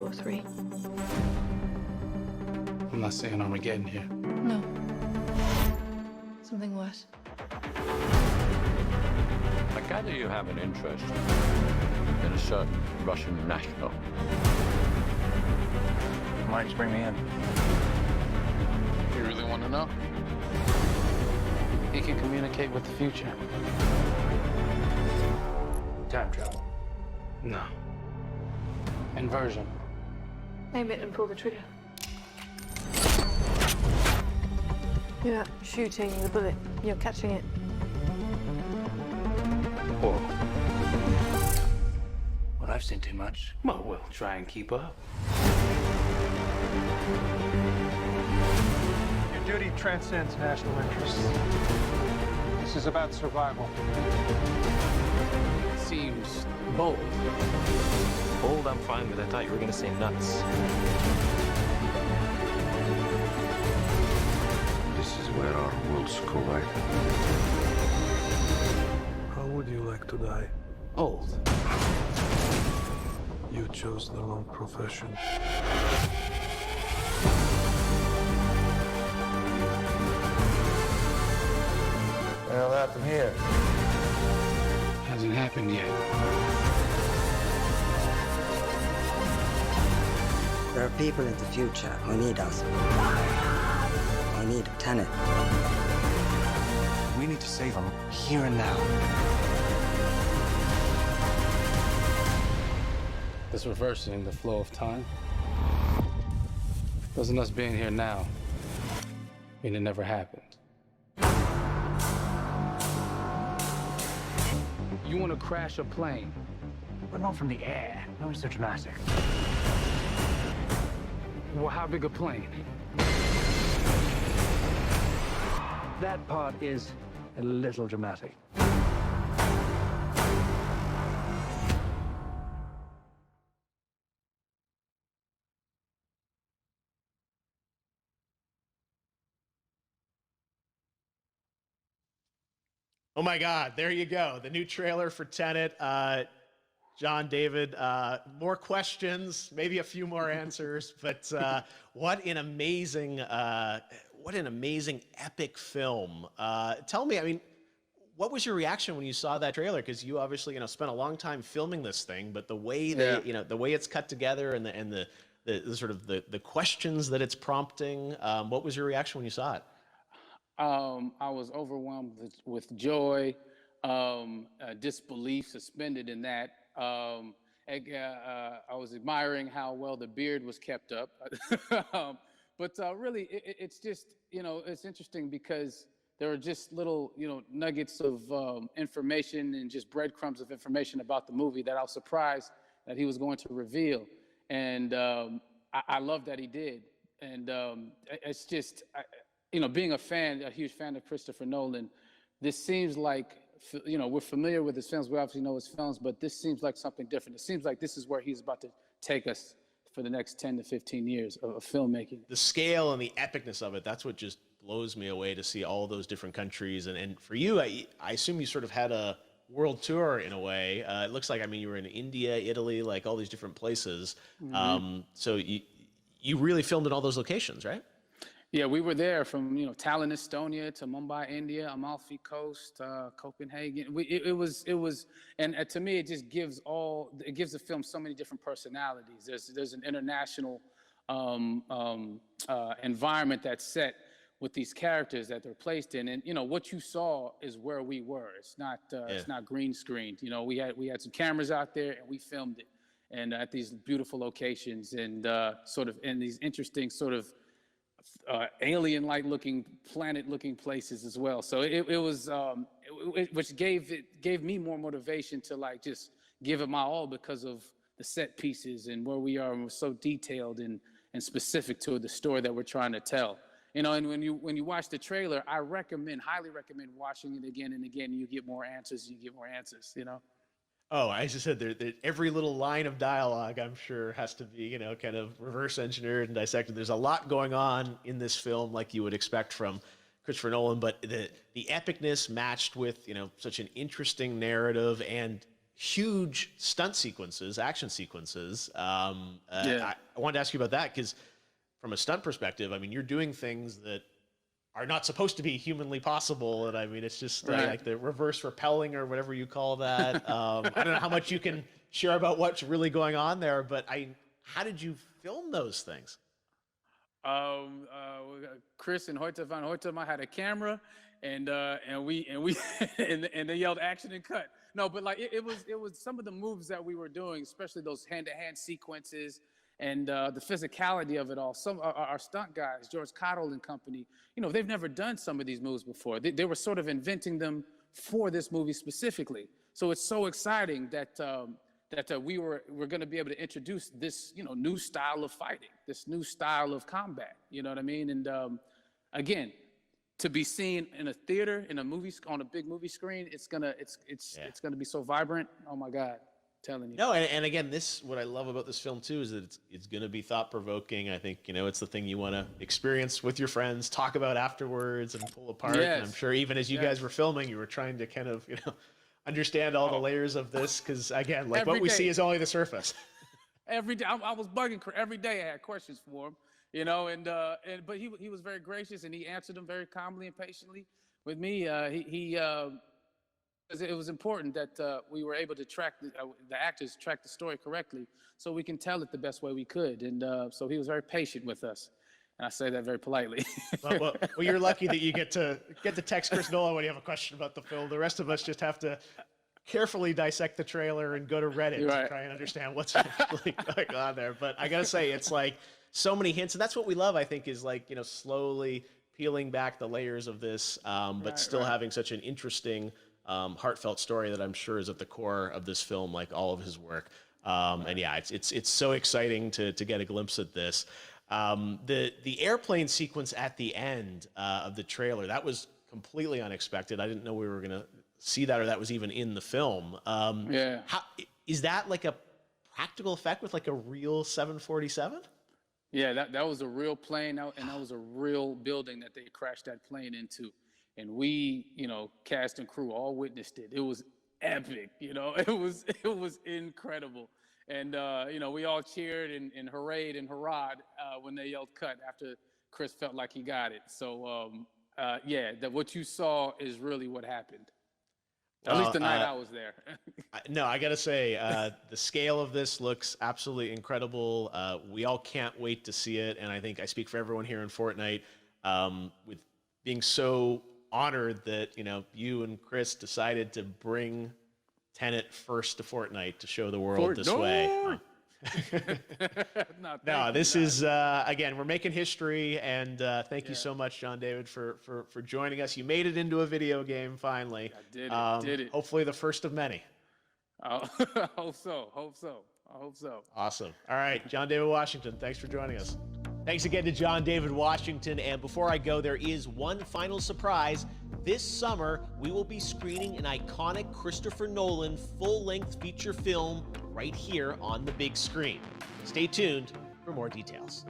or three. I'm not saying Armageddon here. No. Something worse. I gather you have an interest in a certain Russian national. Why'd you bring me in? You really want to know? He can communicate with the future. Time travel. No. Inversion. Aim it and pull the trigger. You're not shooting the bullet, you're catching it. Whoa. Well, I've seen too much. Well, we'll try and keep up. Your duty transcends national interests. This is about survival. Seems bold. Bold, I'm fine with. I thought you were gonna say nuts. This is where our worlds collide. How would you like to die? Old. You chose the wrong profession. Well, out from here. Hasn't happened yet. There are people in the future who need us. We need TENET. We need to save them here and now. This reversing the flow of time. Doesn't us being here now mean it never happened? You want to crash a plane? But not from the air. No, it's so dramatic. Well, how big a plane? That part is a little dramatic. Oh my God, there you go. The new trailer for Tenet. John, David, more questions, maybe a few more answers, but what an amazing epic film. Tell me, I mean, what was your reaction when you saw that trailer? Because you obviously, spent a long time filming this thing, but the way the way it's cut together and the sort of the questions that it's prompting, what was your reaction when you saw it? I was overwhelmed with joy, disbelief, suspended in that. I was admiring how well the beard was kept up. But really, it's just, it's interesting because there are just little, nuggets of information and just breadcrumbs of information about the movie that I was surprised that he was going to reveal. And I love that he did. And it's just, being a huge fan of Christopher Nolan, this seems like, we're familiar with his films. We obviously know his films, but this seems like something different. It seems like this is where he's about to take us for the next 10 to 15 years of filmmaking. The scale and the epicness of it, that's what just blows me away to see all those different countries. And for you, I assume you sort of had a world tour in a way. It looks like, you were in India, Italy, like all these different places. Mm-hmm. So you really filmed in all those locations, right? Yeah, we were there from Tallinn, Estonia, to Mumbai, India, Amalfi Coast, Copenhagen. It was, and to me, it just gives the film so many different personalities. There's an international environment that's set with these characters that they're placed in, and what you saw is where we were. It's not green screened. We had some cameras out there and we filmed it, and at these beautiful locations and sort of in these interesting sort of alien-like looking, planet-looking places as well. So which gave me more motivation to just give it my all because of the set pieces and where we are, and we're so detailed and specific to the story that we're trying to tell. And when you watch the trailer, I highly recommend watching it again and again. And you get more answers. Oh, I just said that every little line of dialogue, I'm sure, has to be, kind of reverse engineered and dissected. There's a lot going on in this film, like you would expect from Christopher Nolan, but the epicness matched with, such an interesting narrative and huge stunt sequences, action sequences. Yeah. I wanted to ask you about that because from a stunt perspective, I mean, you're doing things that are not supposed to be humanly possible. And I mean, it's just like the reverse rappelling or whatever you call that. I don't know how much you can share about what's really going on there, but how did you film those things? Chris and Hoyte van Hoytema had a camera, and we and they yelled action and cut. No, but like it was some of the moves that we were doing, especially those hand-to-hand sequences and the physicality of it all. Some our stunt guys, George Cottle and company, you know, they've never done some of these moves before. They were sort of inventing them for this movie specifically. So it's so exciting that we're going to be able to introduce this, you know, new style of fighting, this new style of combat. You know what I mean? And again, to be seen in a theater, in a movie, on a big movie screen, it's gonna be so vibrant. Oh my God, I'm telling you. No, and again, what I love about this film too is that it's gonna be thought provoking. I think, you know, it's the thing you want to experience with your friends, talk about afterwards, and pull apart. Yes. And I'm sure even as you guys were filming, you were trying to kind of, you know, understand all the layers of this, because again, like what we see is only the surface. Every day, I was bugging. Every day, I had questions for him, you know, but he was very gracious, and he answered them very calmly and patiently with me. It was important that we were able to track the actors track the story correctly, so we can tell it the best way we could, and so he was very patient with us. And I say that very politely. well, you're lucky that you get to text Chris Nolan when you have a question about the film. The rest of us just have to carefully dissect the trailer and go to Reddit to try and understand what's really going on there. But I gotta say, it's like so many hints, and that's what we love. I think is like, you know, slowly peeling back the layers of this, but still having such an interesting, heartfelt story that I'm sure is at the core of this film, like all of his work. And yeah, it's so exciting to get a glimpse at this. The airplane sequence at the end of the trailer, that was completely unexpected. I didn't know we were gonna see that, or that was even in the film. How is that, like a practical effect with like a real 747? Yeah, that was a real plane, and that was a real building that they crashed that plane into. And we, you know, cast and crew all witnessed it. It was epic, you know, it was incredible. And, you know, we all cheered and hoorayed and hurrahed when they yelled cut after Chris felt like he got it. So, yeah, what you saw is really what happened. At least the night I was there. No, I got to say, the scale of this looks absolutely incredible. We all can't wait to see it. And I think I speak for everyone here in Fortnite with being so honored that, you know, you and Chris decided to bring TENET first to Fortnite to show the world this way. No, this is, again, we're making history, and thank you so much, John David, for joining us. You made it into a video game, finally. I did it. Hopefully the first of many. I hope so. Awesome. All right, John David Washington, thanks for joining us. Thanks again to John David Washington. And before I go, there is one final surprise. This summer, we will be screening an iconic Christopher Nolan full-length feature film right here on the big screen. Stay tuned for more details.